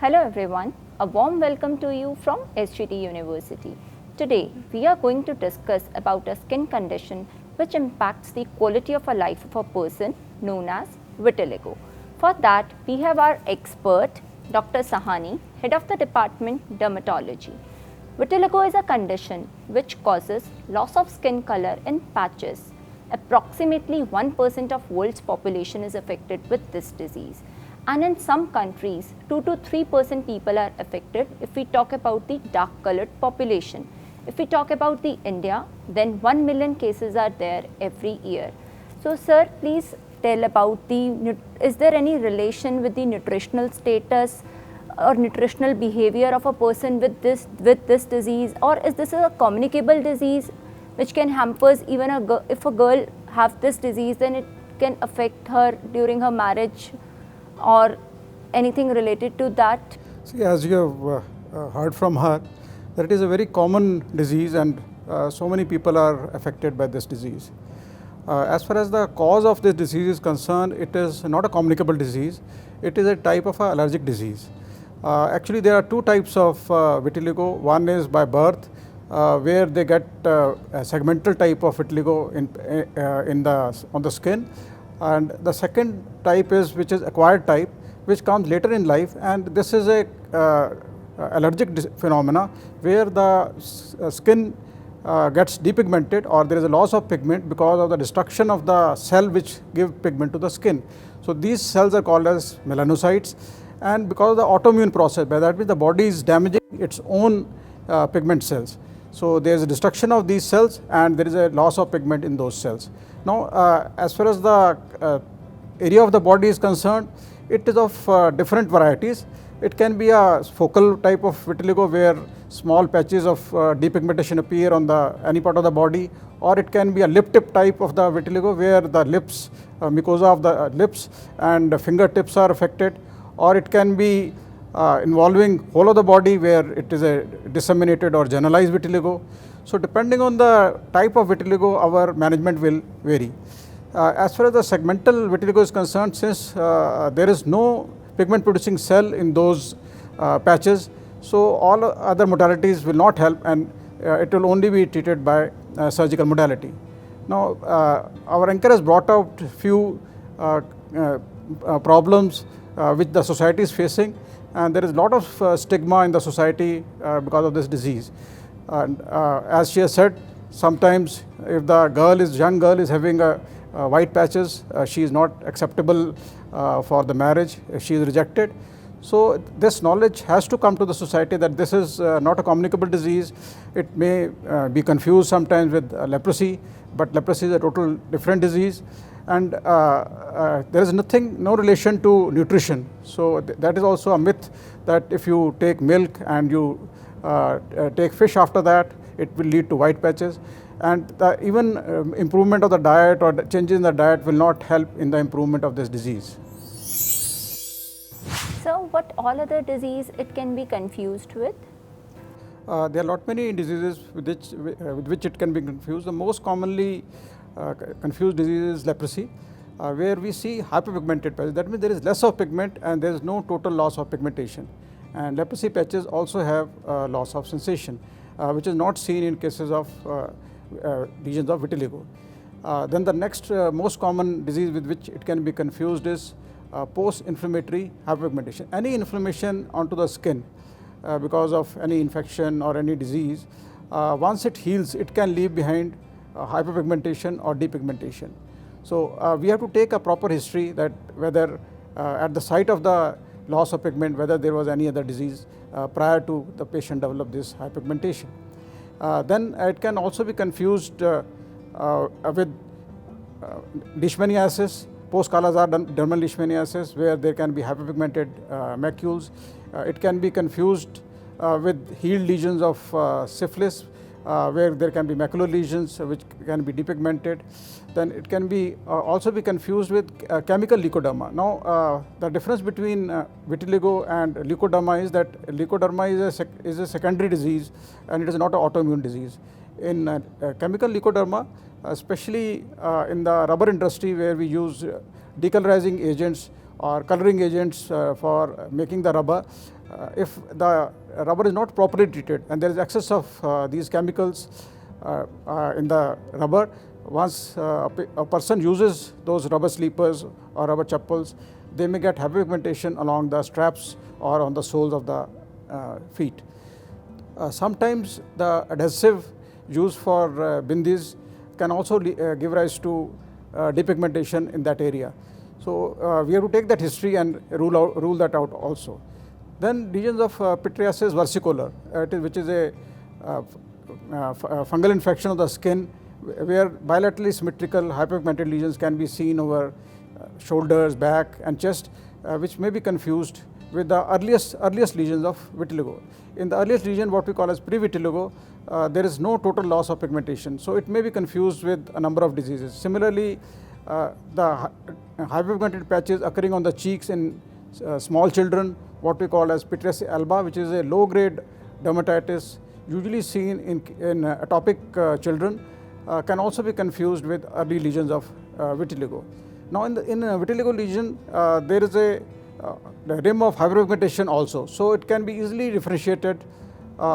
Hello everyone, a warm welcome to you from SGT University. Today we are going to discuss about a skin condition which impacts the quality of a life of a person known as vitiligo. For that we have our expert Dr. Sahani, head of the department dermatology. Vitiligo is a condition which causes loss of skin color in patches. Approximately 1% of world's population is affected with this disease. And in some countries, 2 to 3% people are affected if we talk about the dark colored population. If we talk about the India, then 1 million cases are there every year. So sir, please tell about is there any relation with the nutritional status or nutritional behavior of a person with this disease, or is this a communicable disease which can hampers even if a girl have this disease, then it can affect her during her marriage or anything related to that? See, as you have heard from her, that it is a very common disease and so many people are affected by this disease. As far as the cause of this disease is concerned, it is not a communicable disease, it is a type of allergic disease. Actually, there are two types of vitiligo. One is by birth, where they get a segmental type of vitiligo on the skin. And the second type is which is acquired type, which comes later in life, and this is a allergic phenomena where the skin gets depigmented, or there is a loss of pigment because of the destruction of the cell which give pigment to the skin. So these cells are called as melanocytes, and because of the autoimmune process, by that means the body is damaging its own pigment cells. So there is a destruction of these cells and there is a loss of pigment in those cells. Now, as far as the area of the body is concerned, it is of different varieties. It can be a focal type of vitiligo where small patches of depigmentation appear on any part of the body, or it can be a lip tip type of the vitiligo where the lips, mucosa of the lips and the fingertips are affected, or it can be involving whole of the body where it is a disseminated or generalized vitiligo. So depending on the type of vitiligo, our management will vary. As far as the segmental vitiligo is concerned, since there is no pigment producing cell in those patches, so all other modalities will not help, and it will only be treated by surgical modality. Now, our anchor has brought out few problems which the society is facing, and there is a lot of stigma in the society because of this disease. And as she has said, sometimes if the young girl is having white patches, she is not acceptable for the marriage, she is rejected. So this knowledge has to come to the society that this is not a communicable disease. It may be confused sometimes with leprosy, but leprosy is a total different disease, and there is no relation to nutrition. So that is also a myth that if you take milk and you take fish after that, it will lead to white patches, and even improvement of the diet or changes in the diet will not help in the improvement of this disease. So what all other disease it can be confused with? There are a lot many diseases with which it can be confused. The most commonly confused disease is leprosy, where we see hyperpigmented patches. That means there is less of pigment and there is no total loss of pigmentation. And leprosy patches also have loss of sensation, which is not seen in cases of lesions of vitiligo. Then the next most common disease with which it can be confused is post-inflammatory hyperpigmentation. Any inflammation onto the skin because of any infection or any disease, once it heals, it can leave behind hyperpigmentation or depigmentation. So we have to take a proper history that whether at the site of the loss of pigment, whether there was any other disease prior to the patient develop this hyperpigmentation. Then it can also be confused with leishmaniasis, post-Kala-Azar dermal leishmaniasis, where there can be hyperpigmented macules. It can be confused with healed lesions of syphilis, where there can be macular lesions which can be depigmented. Then it can be also be confused with chemical leukoderma. Now, the difference between vitiligo and leukoderma is that leukoderma is a secondary disease and it is not an autoimmune disease. In chemical leukoderma, especially in the rubber industry where we use decolorizing agents or coloring agents for making the rubber. If the rubber is not properly treated and there is excess of these chemicals in the rubber, once a person uses those rubber sleepers or rubber chappals, they may get hyperpigmentation along the straps or on the soles of the feet. Sometimes the adhesive used for bindis can also give rise to depigmentation in that area. So we have to take that history and rule that out also. Then lesions of pityriasis versicolor, which is a fungal infection of the skin, where bilaterally symmetrical hyperpigmented lesions can be seen over shoulders, back and chest, which may be confused with the earliest lesions of vitiligo. In the earliest lesion, what we call as pre-vitiligo, there is no total loss of pigmentation, so it may be confused with a number of diseases. Similarly, the hyperpigmented patches occurring on the cheeks in small children, what we call as pityriasis alba, which is a low-grade dermatitis usually seen in atopic children, can also be confused with early lesions of vitiligo. Now, in a vitiligo lesion, there is a rim of hyperpigmentation also, so it can be easily differentiated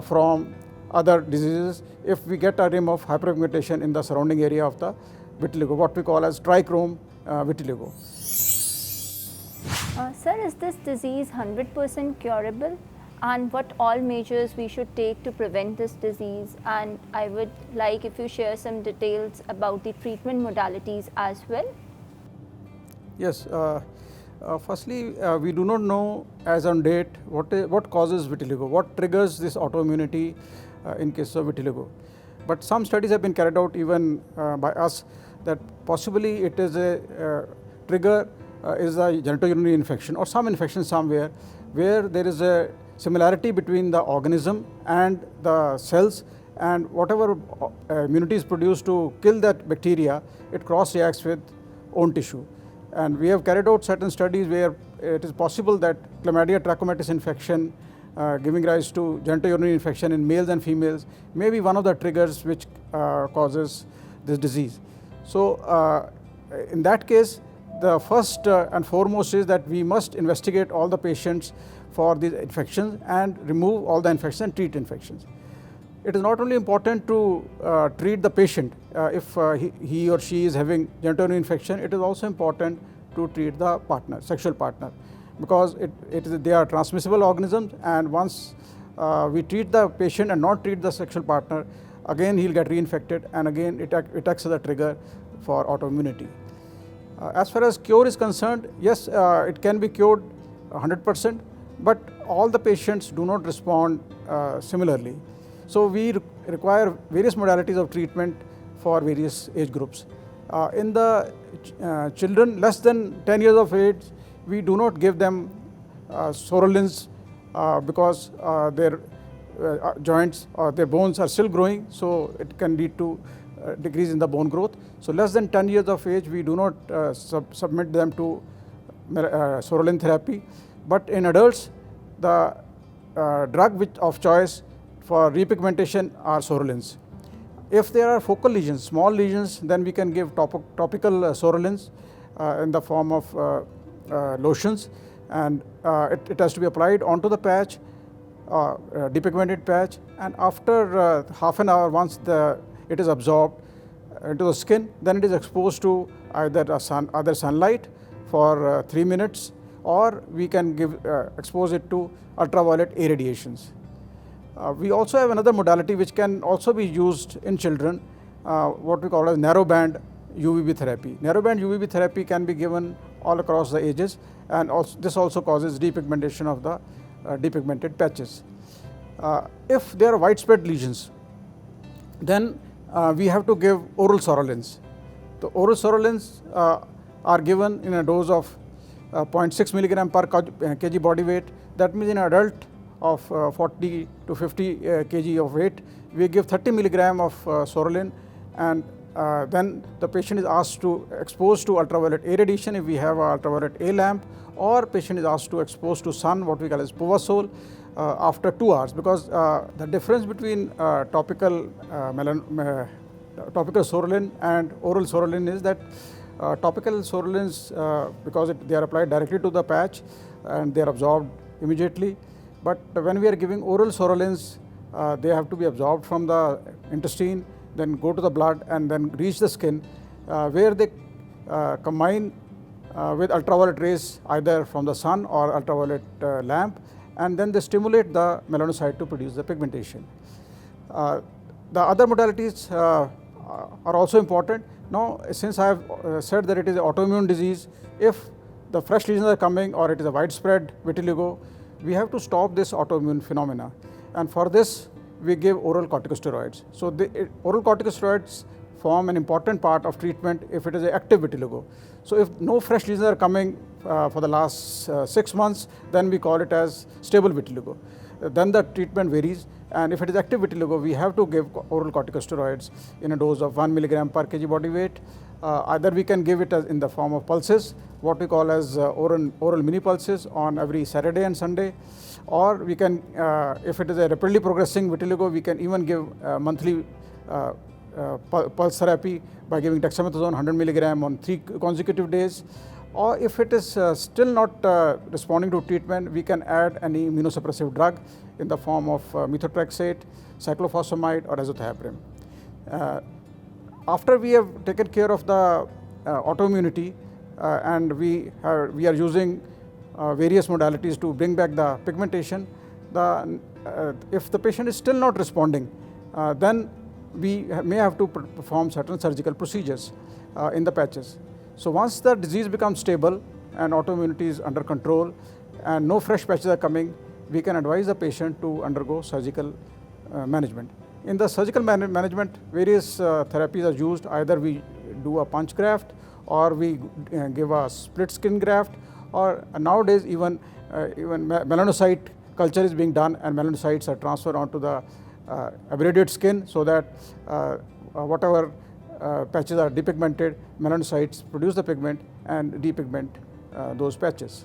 from other diseases if we get a rim of hyperpigmentation in the surrounding area of the vitiligo, what we call as trichrome vitiligo. Sir, is this disease 100% curable? And what all measures we should take to prevent this disease? And I would like if you share some details about the treatment modalities as well. Yes. Firstly, we do not know as on date what causes vitiligo, what triggers this autoimmunity in case of vitiligo. But some studies have been carried out even by us that possibly it is a trigger is a genitourinary infection or some infection somewhere where there is a similarity between the organism and the cells, and whatever immunity is produced to kill that bacteria, it cross reacts with own tissue. And we have carried out certain studies where it is possible that chlamydia trachomatis infection giving rise to genitourinary infection in males and females may be one of the triggers which causes this disease. So in that case, the first and foremost is that we must investigate all the patients for these infections and remove all the infections and treat infections. It is not only important to treat the patient if he or she is having genitourinary infection, it is also important to treat the partner, sexual partner, because they are transmissible organisms, and once we treat the patient and not treat the sexual partner, again he will get reinfected, and again it acts as a trigger for autoimmunity. As far as cure is concerned, yes, it can be cured 100%, but all the patients do not respond similarly. So we require various modalities of treatment for various age groups. In the children less than 10 years of age, we do not give them psoralen because their joints or their bones are still growing, so it can lead to decrease in the bone growth. So less than 10 years of age, we do not submit them to psoralen therapy. But in adults, the drug of choice for repigmentation are psoralens. If there are focal lesions, small lesions, then we can give topical psoralens in the form of lotions, and it has to be applied onto the patch, depigmented patch, and after half an hour, once it is absorbed into the skin, then it is exposed to either sunlight for 3 minutes, or we can expose it to ultraviolet A radiations. We also have another modality which can also be used in children, what we call as narrowband UVB therapy. Narrowband UVB therapy can be given all across the ages, and this also causes depigmentation of the depigmented patches. If there are widespread lesions, then we have to give oral psoralens. The oral psoralens are given in a dose of 0.6 milligram per kg body weight. That means in an adult of 40 to 50 kg of weight, we give 30 milligram of psoralen, and then the patient is asked to expose to ultraviolet A radiation if we have a ultraviolet A lamp, or patient is asked to expose to sun, what we call as Povasol, after 2 hours, because the difference between topical psoralen and oral psoralen is that Topical Sorolins, because they are applied directly to the patch and they are absorbed immediately. But when we are giving oral Sorolins, they have to be absorbed from the intestine, then go to the blood and then reach the skin, where they combine with ultraviolet rays either from the sun or ultraviolet lamp, and then they stimulate the melanocyte to produce the pigmentation. The other modalities are also important. Now, since I have said that it is an autoimmune disease, if the fresh lesions are coming or it is a widespread vitiligo, we have to stop this autoimmune phenomena, and for this we give oral corticosteroids. So, oral corticosteroids form an important part of treatment if it is an active vitiligo. So, if no fresh lesions are coming for the last 6 months, then we call it as stable vitiligo. Then the treatment varies, and if it is active vitiligo, we have to give oral corticosteroids in a dose of 1 milligram per kg body weight. Either we can give it as in the form of pulses, what we call as oral mini pulses on every Saturday and Sunday, or we can, if it is a rapidly progressing vitiligo, we can even give monthly pulse therapy by giving dexamethasone 100 milligram on 3 consecutive days. Or if it is still not responding to treatment, we can add any immunosuppressive drug in the form of methotrexate, cyclophosphamide or azathioprine. After we have taken care of the autoimmunity and we are using various modalities to bring back the pigmentation, if the patient is still not responding, then we may have to perform certain surgical procedures in the patches. So, once the disease becomes stable and autoimmunity is under control and no fresh patches are coming, we can advise the patient to undergo surgical management. In the surgical management, various therapies are used. Either we do a punch graft or we give a split skin graft, or nowadays even melanocyte culture is being done and melanocytes are transferred onto the abraded skin, so that whatever patches are depigmented, melanocytes produce the pigment and depigment those patches.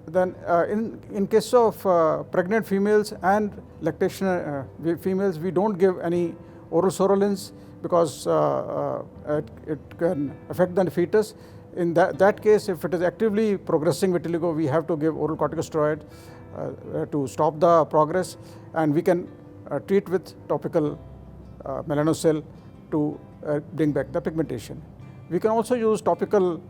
Then in case of pregnant females and lactation females, we don't give any oral Sorolins because it can affect the fetus. In that case, if it is actively progressing vitiligo, we have to give oral corticosteroid to stop the progress, and we can treat with topical Melanocyl to bring back the pigmentation. We can also use topical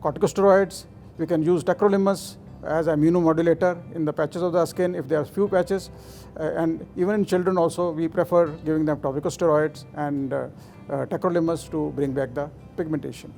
corticosteroids. We can use tacrolimus as an immunomodulator in the patches of the skin if there are few patches, and even in children also we prefer giving them topical steroids and tacrolimus to bring back the pigmentation.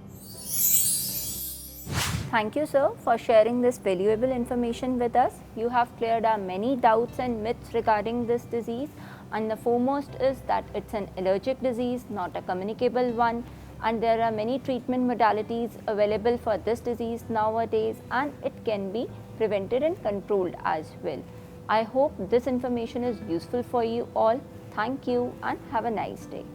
Thank you, sir, for sharing this valuable information with us. You have cleared our many doubts and myths regarding this disease, and the foremost is that it's an allergic disease, not a communicable one, and there are many treatment modalities available for this disease nowadays, and it can be prevented and controlled as well. I hope this information is useful for you all. Thank you and have a nice day.